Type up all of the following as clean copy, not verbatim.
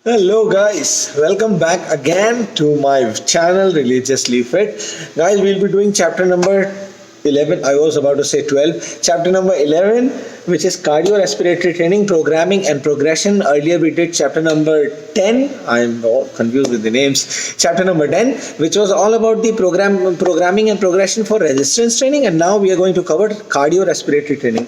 Hello guys, welcome back again to my channel Religiously Fit. Guys, we'll be doing chapter number 11. I was about to say 12. Chapter number 11, which is cardiorespiratory training, programming and progression. Earlier we did chapter number 10. I'm all confused with the names. Chapter number 10, which was all about the programming and progression for resistance training, and now we are going to cover cardiorespiratory training.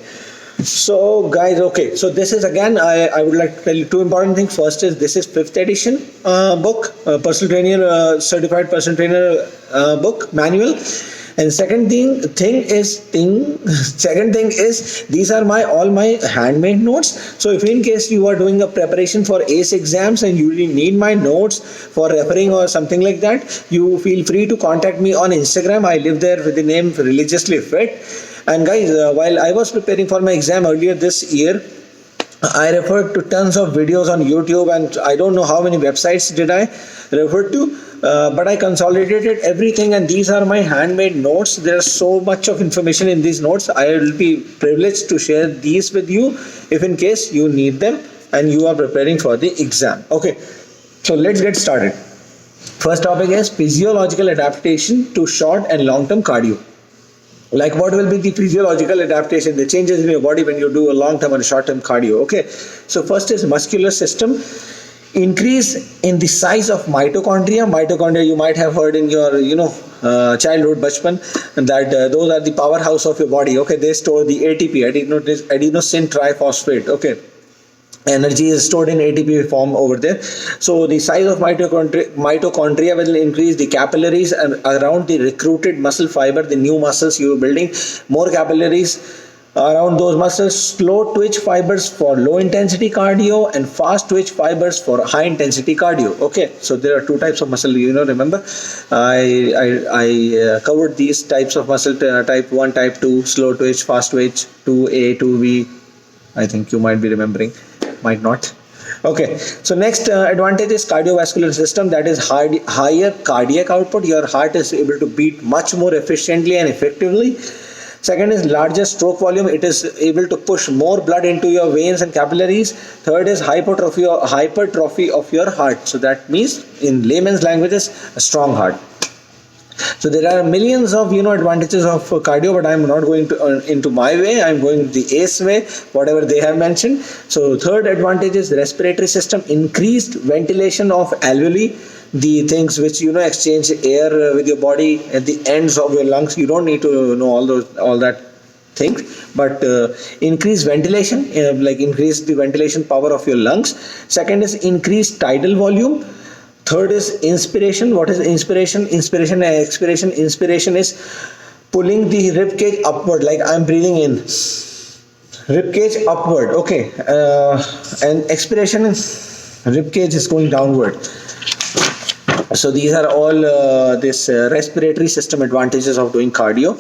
So guys, okay, so this is again, I would like to tell you two important things. First is this is fifth edition book, personal trainer, certified personal trainer book manual. And second thing is these are all my handmade notes. So if in case you are doing a preparation for ACE exams and you need my notes for referring or something like that, you feel free to contact me on Instagram. I live there with the name Religiously Fit. And guys, while I was preparing for my exam earlier this year, I referred to tons of videos on YouTube, and I don't know how many websites did I refer to, but I consolidated everything, and these are my handmade notes. There's so much of information in these notes. I will be privileged to share these with you if in case you need them and you are preparing for the exam. Okay, so let's get started. First topic is physiological adaptation to short and long-term cardio. Like, what will be the physiological adaptation, the changes in your body when you do a long term and short term cardio? Okay, so first is muscular system. Increase in the size of mitochondria. You might have heard in your childhood, bachpan, that those are the powerhouse of your body. Okay, they store the ATP, adenosine triphosphate. Okay, energy is stored in ATP form over there. So the size of mitochondria will increase, the capillaries and around the recruited muscle fiber, the new muscles you are building, more capillaries around those muscles, slow twitch fibers for low intensity cardio and fast twitch fibers for high intensity cardio. Okay, so there are two types of muscle, remember I covered these types of muscle, type 1, type 2, slow twitch, fast twitch, 2A, 2B. I think you might be remembering, might not. Okay, so next advantage is cardiovascular system, that is higher cardiac output. Your heart is able to beat much more efficiently and effectively. Second is larger stroke volume. It is able to push more blood into your veins and capillaries. Third is hypertrophy of your heart. So that means, in layman's languages, a strong heart. So there are millions of advantages of cardio, but I am not going to into my way. I am going the ACE way, whatever they have mentioned. So third advantage is respiratory system, increased ventilation of alveoli, the things which exchange air with your body at the ends of your lungs. You don't need to know all that things, but increase ventilation, like increase the ventilation power of your lungs. Second is increased tidal volume. Third is inspiration. What is inspiration? Inspiration and expiration. Inspiration is pulling the rib cage upward, like I'm breathing in, rib cage upward. Okay, and expiration is rib cage is going downward. So these are all this respiratory system advantages of doing cardio.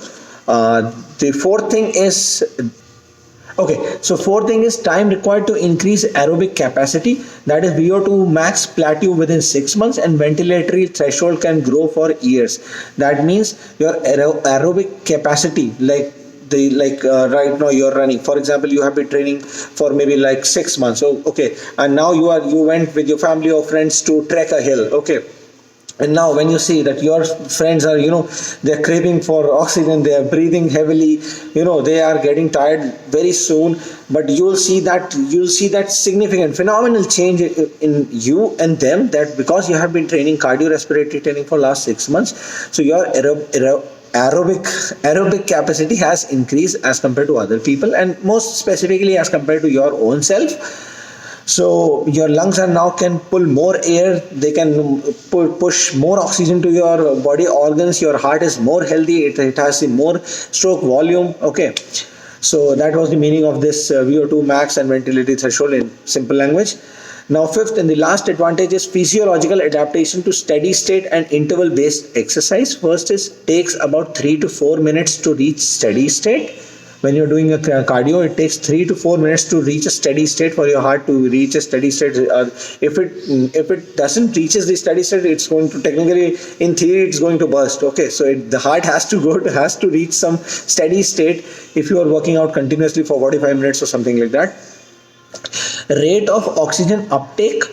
The fourth thing is time required to increase aerobic capacity, that is VO2 max plateau within 6 months, and ventilatory threshold can grow for years. That means your aerobic capacity, right now you're running, for example, you have been training for maybe like 6 months. So okay, and now you went with your family or friends to trek a hill. Okay, and now when you see that your friends are they're craving for oxygen, they are breathing heavily, they are getting tired very soon, but you'll see that significant phenomenal change in you and them, that because you have been training cardiorespiratory training for last 6 months, so your aerobic capacity has increased as compared to other people, and most specifically as compared to your own self. So your lungs are now can pull more air, they can push more oxygen to your body organs, your heart is more healthy, it has more stroke volume. Okay, so that was the meaning of this VO2 max and ventilatory threshold in simple language. Now fifth and the last advantage is physiological adaptation to steady state and interval based exercise. First is takes about 3 to 4 minutes to reach steady state. When you're doing a cardio, it takes 3 to 4 minutes to reach a steady state, for your heart to reach a steady state. If it doesn't reaches the steady state, it's going to technically, in theory, it's going to burst. Okay, so the heart has to reach some steady state if you are working out continuously for 45 minutes or something like that. Rate of oxygen uptake.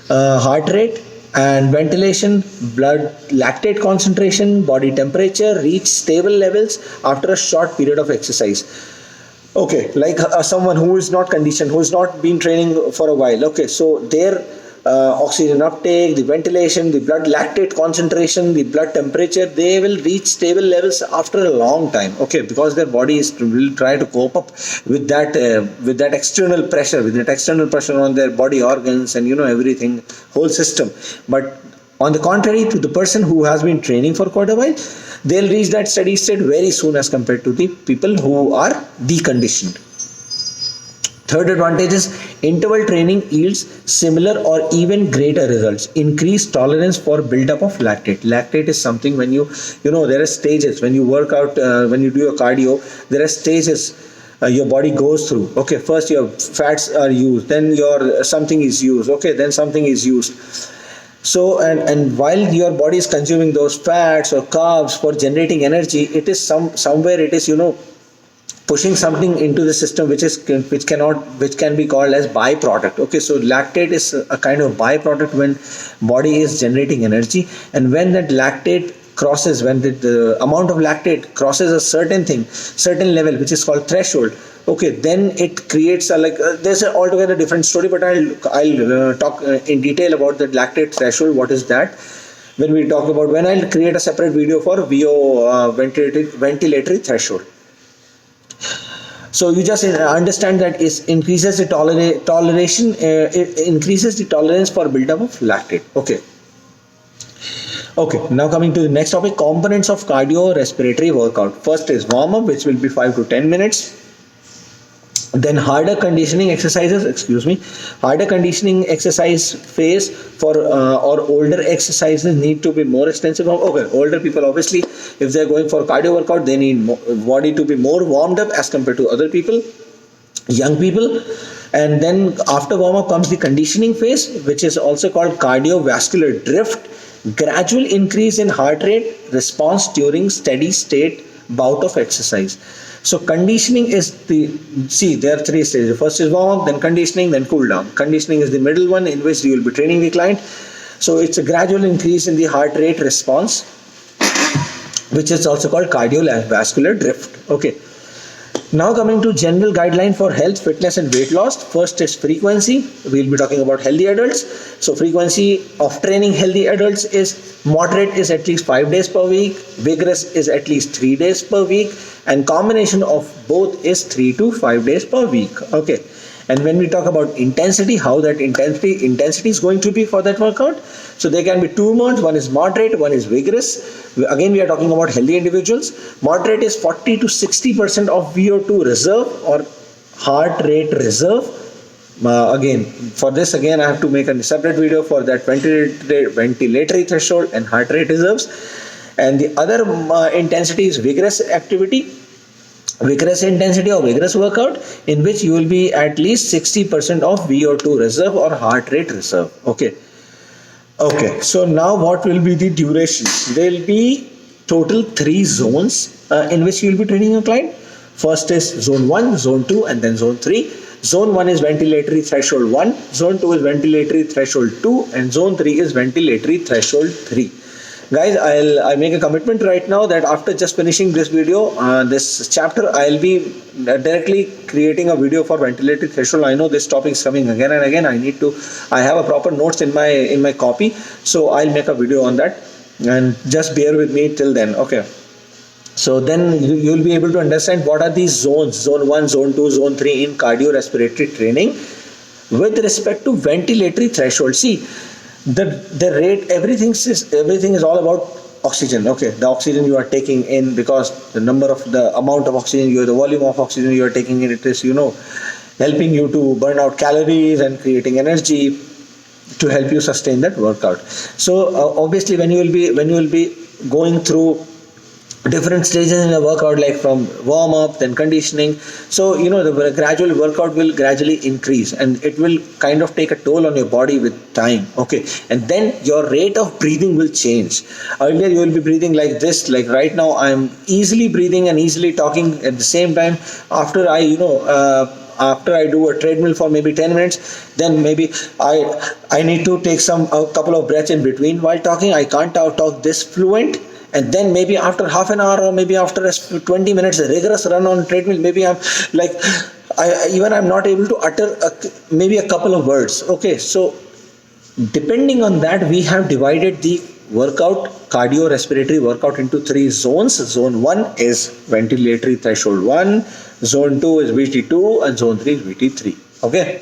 heart rate and ventilation, blood lactate concentration, body temperature reach stable levels after a short period of exercise. Okay, like someone who is not conditioned, who has not been training for a while. Okay, so their oxygen uptake, the ventilation, the blood lactate concentration, the blood temperature, they will reach stable levels after a long time. Okay, because their body will try to cope up with that external pressure on their body organs and everything, whole system. But on the contrary, to the person who has been training for quite a while, they'll reach that steady state very soon as compared to the people who are deconditioned. Third advantage is interval training yields similar or even greater results. Increased tolerance for buildup of lactate. Lactate is something when there are stages when you work out, when you do your cardio, there are stages your body goes through. Okay, first your fats are used, then your something is used. Okay, then something is used. So and while your body is consuming those fats or carbs for generating energy, it is somewhere it is pushing something into the system which can be called as byproduct. Okay, so lactate is a kind of byproduct when body is generating energy, and when that lactate crosses, when the amount of lactate crosses a certain level which is called threshold. Okay, then it creates there's an altogether different story, but I'll talk in detail about the lactate threshold. What is that? When I'll create a separate video for VO ventilatory threshold. So you just understand that it increases the toleration, it increases the tolerance for buildup of lactate. Okay, now coming to the next topic, components of cardiorespiratory workout. First is warm up, which will be 5 to 10 minutes. Then harder conditioning exercise phase for or older exercises need to be more extensive. Okay, older people, obviously, if they're going for cardio workout, they need body to be more warmed up as compared to other people, young people. And then after warm up comes the conditioning phase, which is also called cardiovascular drift. Gradual increase in heart rate response during steady state bout of exercise. So conditioning is there are 3 stages. First is warm up, then conditioning, then cool down. Conditioning is the middle one, in which you will be training the client. So it's a gradual increase in the heart rate response, which is also called cardiovascular drift. Okay. Now coming to general guideline for health, fitness and weight loss. First is frequency. We'll be talking about healthy adults. So frequency of training healthy adults is moderate is at least 5 days per week, vigorous is at least 3 days per week, and combination of both is 3 to 5 days per week. Okay. And when we talk about intensity, how that intensity is going to be for that workout. So there can be 2 modes. One is moderate, one is vigorous. Again, we are talking about healthy individuals. Moderate is 40 to 60% of VO2 reserve or heart rate reserve. For this I have to make a separate video for that ventilatory threshold and heart rate reserves. And the other intensity is vigorous intensity or vigorous workout, in which you will be at least 60% of VO2 reserve or heart rate reserve. Okay, so now what will be the duration? There will be total 3 zones in which you will be training your client. First is zone 1, zone 2, and then zone 3. Zone 1 is ventilatory threshold 1, zone 2 is ventilatory threshold 2, and zone 3 is ventilatory threshold 3. Guys, I make a commitment right now that after just finishing this video, this chapter, I'll be directly creating a video for ventilatory threshold. I know this topic is coming again and again. I have a proper notes in my copy, so I'll make a video on that, and just bear with me till then. Okay. So then you'll be able to understand what are these zones, zone 1, zone 2, zone 3 in cardiorespiratory training with respect to ventilatory threshold. See, the rate, everything is all about oxygen. Okay, the oxygen you are taking in, because the amount of oxygen, the volume of oxygen you are taking in, it is helping you to burn out calories and creating energy to help you sustain that workout. So obviously when you will be going through different stages in a workout, like from warm up, then conditioning, so the gradual workout will gradually increase, and it will kind of take a toll on your body with time. Okay, and then your rate of breathing will change. Earlier you will be breathing like this, like right now I am easily breathing and easily talking at the same time. After after I do a treadmill for maybe 10 minutes, then maybe I need to take a couple of breaths in between while talking. I can't talk this fluent. And then maybe after half an hour or maybe after 20 minutes a rigorous run on treadmill, maybe I'm like I'm not able to utter maybe a couple of words. Okay, so depending on that, we have divided the cardiorespiratory workout into 3 zones. Zone 1 is ventilatory threshold 1, zone 2 is VT2, and zone 3 is VT3. Okay,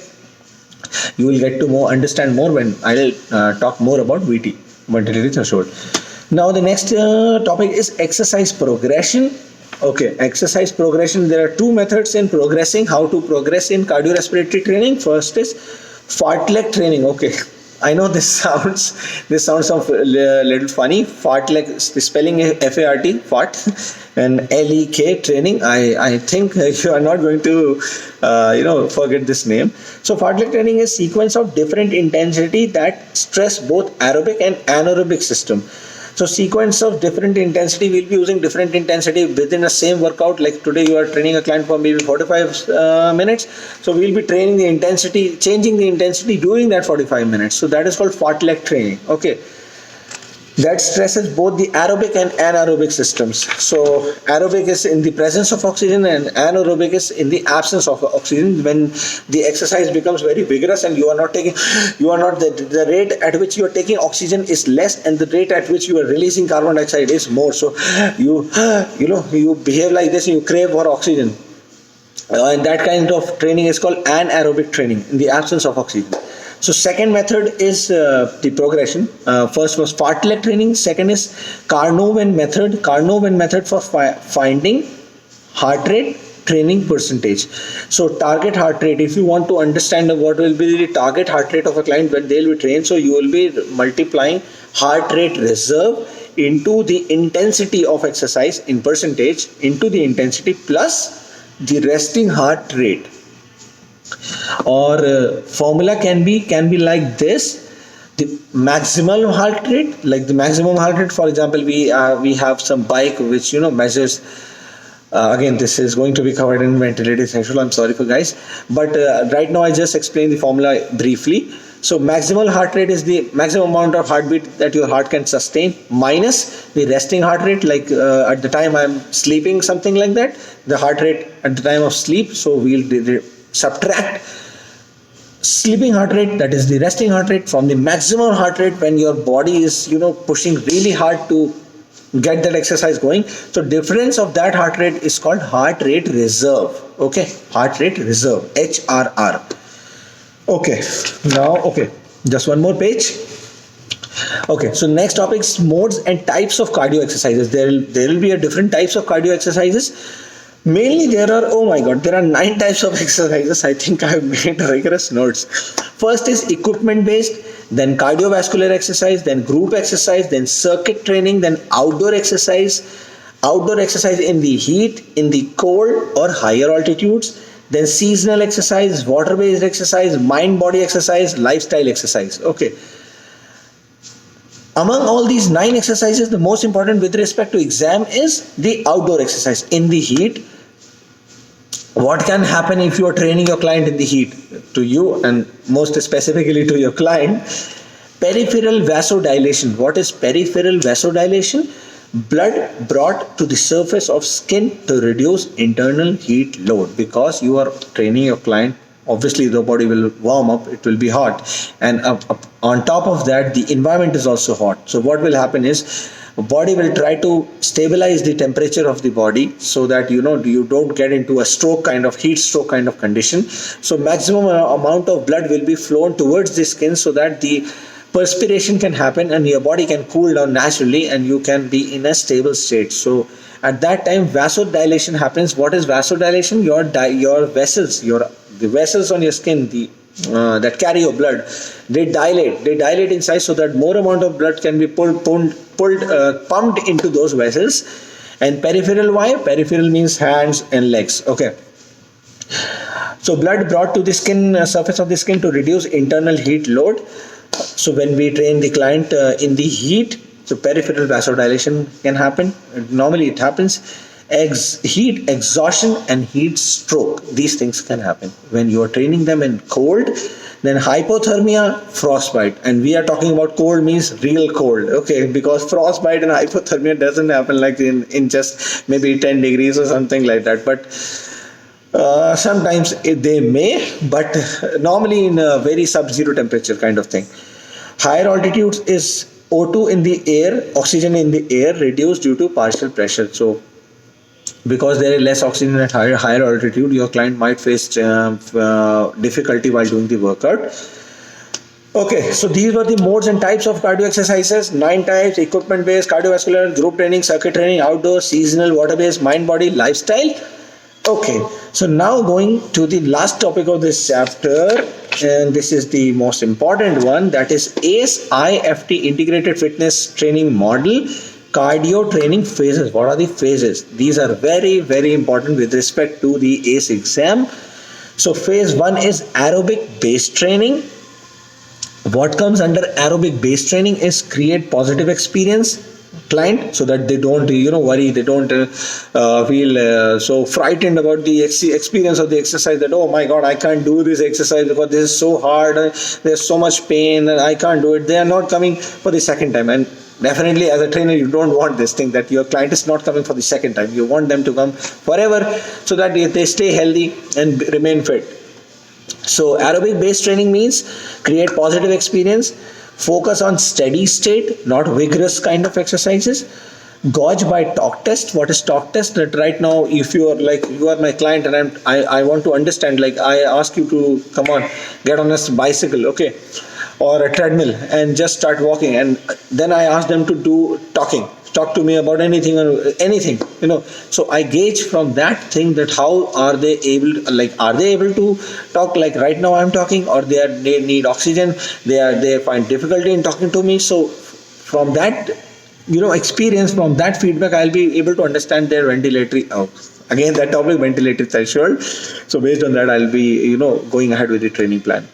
you will get to understand more when I'll talk more about VT, ventilatory threshold. Now the next topic is exercise progression. Okay, exercise progression. There are 2 methods in progressing. How to progress in cardiorespiratory training? First is fartlek training. Okay, I know this sounds a little funny. Fartlek, the spelling is FART, fart, and LEK training. I think you are not going to forget this name. So fartlek training is sequence of different intensity that stress both aerobic and anaerobic system. So sequence of different intensity, we'll be using different intensity within the same workout. Like today you are training a client for maybe 45 minutes. So we'll be training the intensity, changing the intensity during that 45 minutes. So that is called fartlek training. Okay. That stresses both the aerobic and anaerobic systems. So aerobic is in the presence of oxygen and anaerobic is in the absence of oxygen. When the exercise becomes very vigorous and the rate at which you are taking oxygen is less and the rate at which you are releasing carbon dioxide is more. So you behave like this and you crave for oxygen. And that kind of training is called anaerobic training in the absence of oxygen. So second method is the progression. First was fartlek training. Second is Carnot method. Carnot method for finding heart rate training percentage. So target heart rate. If you want to understand what will be the target heart rate of a client when they will be trained, so you will be multiplying heart rate reserve into the intensity of exercise in percentage into the intensity plus the resting heart rate. Or formula can be like this: the maximum heart rate, like the maximum heart rate. For example, we have some bike which measures. Again, this is going to be covered in ventilator threshold. I'm sorry for guys, but right now I just explain the formula briefly. So maximal heart rate is the maximum amount of heartbeat that your heart can sustain minus the resting heart rate, like at the time I'm sleeping, something like that, the heart rate at the time of sleep. So we'll subtract sleeping heart rate, that is the resting heart rate, from the maximum heart rate when your body is pushing really hard to get that exercise going. So difference of that heart rate is called heart rate reserve. Okay, heart rate reserve, HRR. Okay, now just one more page. Okay, so next topic is modes and types of cardio exercises. There will be a different types of cardio exercises. Mainly there are 9 types of exercises. I think I have made rigorous notes. First is equipment based, then cardiovascular exercise, then group exercise, then circuit training, then outdoor exercise in the heat, in the cold or higher altitudes, then seasonal exercise, water based exercise, mind body exercise, lifestyle exercise. Okay. Among all these 9 exercises, the most important with respect to exam is the outdoor exercise in the heat. What can happen if you are training your client in the heat? To you, and most specifically to your client, peripheral vasodilation. What is peripheral vasodilation? Blood brought to the surface of skin to reduce internal heat load. Because you are training your client, obviously the body will warm up, it will be hot, and on top of that the environment is also hot. So what will happen is body will try to stabilize the temperature of the body so that you don't get into a heat stroke kind of condition. So maximum amount of blood will be flown towards the skin so that the perspiration can happen and your body can cool down naturally and you can be in a stable state. So at that time vasodilation happens. What is vasodilation? Your vessels, the vessels on your skin, that carry your blood, they dilate in size so that more amount of blood can be pumped into those vessels. And peripheral, why? Peripheral means hands and legs. Okay. So blood brought to the skin, surface of the skin to reduce internal heat load. So when we train the client in the heat, so peripheral vasodilation can happen. Normally it happens. heat exhaustion and heat stroke. These things can happen when you are training them in cold. Then hypothermia, frostbite, and we are talking about cold means real cold, okay? Because frostbite and hypothermia doesn't happen like in just maybe 10 degrees or something like that. But sometimes they may, but normally in a very sub-zero temperature kind of thing. Higher altitudes is O2 in the air, oxygen in the air reduced due to partial pressure. So because there is less oxygen at higher altitude, your client might face difficulty while doing the workout. Okay, so these were the modes and types of cardio exercises. 9 types: equipment based, cardiovascular, group training, circuit training, outdoor, seasonal, water based, mind body, lifestyle. Okay, so now going to the last topic of this chapter, and this is the most important one, that is ACE IFT integrated fitness training model, cardio training phases. What are the phases? These are very, very important with respect to the ACE exam. So phase 1 is aerobic based training. What comes under aerobic based training is create positive experience client so that they don't worry, they don't feel so frightened about the experience of the exercise, that oh my god, I can't do this exercise because this is so hard, there's so much pain and I can't do it. They are not coming for the second time, and definitely as a trainer you don't want this thing, that your client is not coming for the second time. You want them to come forever so that they stay healthy and remain fit. So aerobic based training means create positive experience, focus on steady state, not vigorous kind of exercises. Gauge by talk test. What is talk test? That right now, if you are my client and I want to understand, like I ask you to come on, get on a bicycle, okay, or a treadmill and just start walking, and then I ask them to do talk to me about anything or anything, so I gauge from that thing that how are they able to talk, like right now I'm talking, or they need oxygen, they find difficulty in talking to me. So from that experience, from that feedback, I'll be able to understand their ventilatory again that topic, ventilatory threshold. So based on that, I'll be going ahead with the training plan.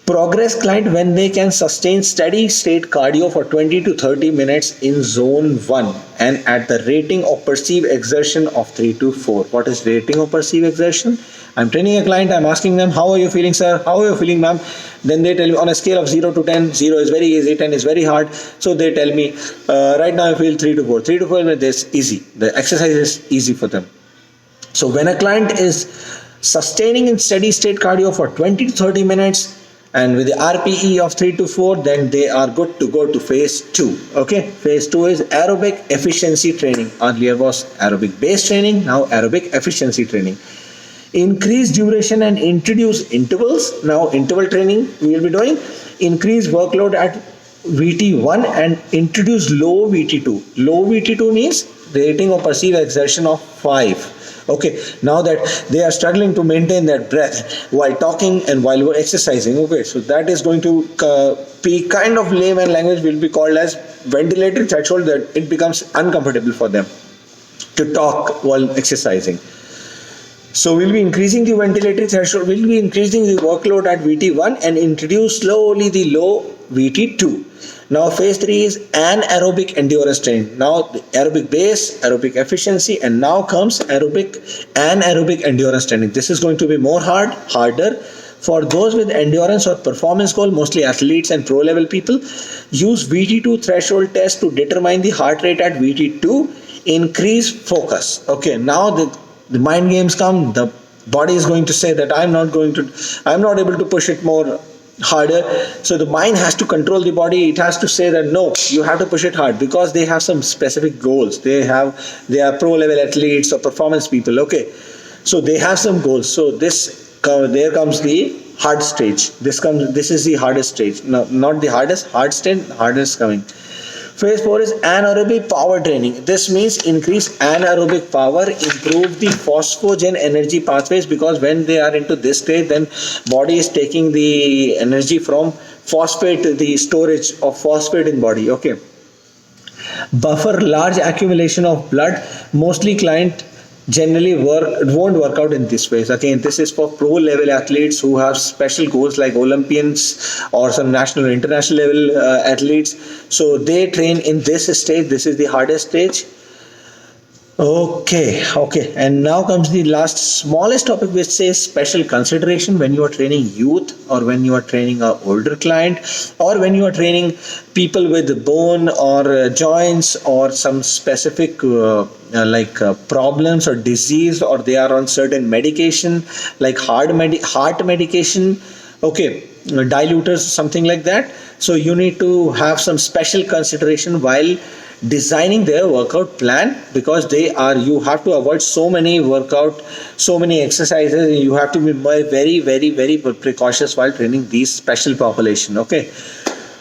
Progress client when they can sustain steady state cardio for 20 to 30 minutes in zone 1 and at the rating of perceived exertion of 3 to 4. What is rating of perceived exertion? I'm training a client, I'm asking them, how are you feeling, sir? How are you feeling, ma'am? Then they tell me on a scale of 0 to 10, 0 is very easy, 10 is very hard. So they tell me, right now I feel 3 to 4. 3 to 4 is easy. The exercise is easy for them. So when a client is sustaining in steady state cardio for 20 to 30 minutes, and with the RPE of 3 to 4, then they are good to go to phase 2. Okay, phase 2 is aerobic efficiency training. Earlier was aerobic based training, now aerobic efficiency training. Increase duration and introduce intervals. Now interval training we will be doing. Increase workload at VT1 and introduce low VT2. Low VT2 means rating of perceived exertion of 5. Okay, now that they are struggling to maintain their breath while talking and while exercising, okay, so that is going to be kind of layman language, will be called as ventilatory threshold, that it becomes uncomfortable for them to talk while exercising. So we'll be increasing the ventilatory threshold, we'll be increasing the workload at VT1 and introduce slowly the low VT2. Now phase 3 is anaerobic endurance training. Now aerobic base, aerobic efficiency, and now comes anaerobic endurance training. This is going to be harder for those with endurance or performance goal, mostly athletes and pro level people. Use VT2 threshold test to determine the heart rate at VT2. Increase focus. Okay, now the mind games come. The body is going to say that I'm not able to push it more harder. So the mind has to control the body. It has to say that no, you have to push it hard, because they have some specific goals. They are pro level athletes or performance people. Okay, so they have some goals. So there comes the hard stage. This is the hardest stage. No, not the hardest, hardest coming. Phase 4 is anaerobic power training. This means increase anaerobic power, improve the phosphogen energy pathways, because when they are into this state, then body is taking the energy from phosphate, the storage of phosphate in body. Okay. Buffer large accumulation of blood. Mostly client generally won't work out in this phase. Again, this is for pro level athletes who have special goals like Olympians or some national or international level athletes. So they train in this stage. This is the hardest stage. Okay. And now comes the last smallest topic, which says special consideration when you are training youth, or when you are training a older client, or when you are training people with bone or joints or some specific problems or disease, or they are on certain medication like heart medication. Okay, diluters, something like that. So you need to have some special consideration while designing their workout plan, because they are, you have to avoid so many workout, so many exercises. You have to be very precautious while training these special population. Okay,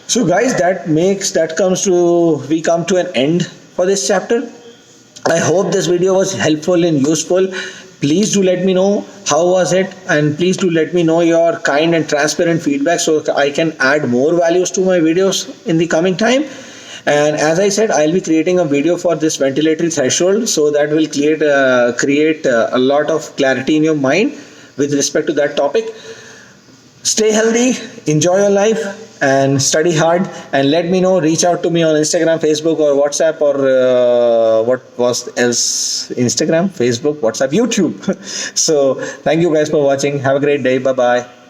so guys, that comes to, we come to an end for this chapter. I hope this video was helpful and useful. Please do let me know how was it, and please do let me know your kind and transparent feedback so I can add more values to my videos in the coming time. And as I said, I'll be creating a video for this ventilatory threshold, so that will create a lot of clarity in your mind with respect to that topic. Stay healthy, enjoy your life, and study hard. And let me know, reach out to me on Instagram, Facebook, or WhatsApp, or what was else? Instagram, Facebook, WhatsApp, YouTube. So thank you guys for watching. Have a great day. Bye bye.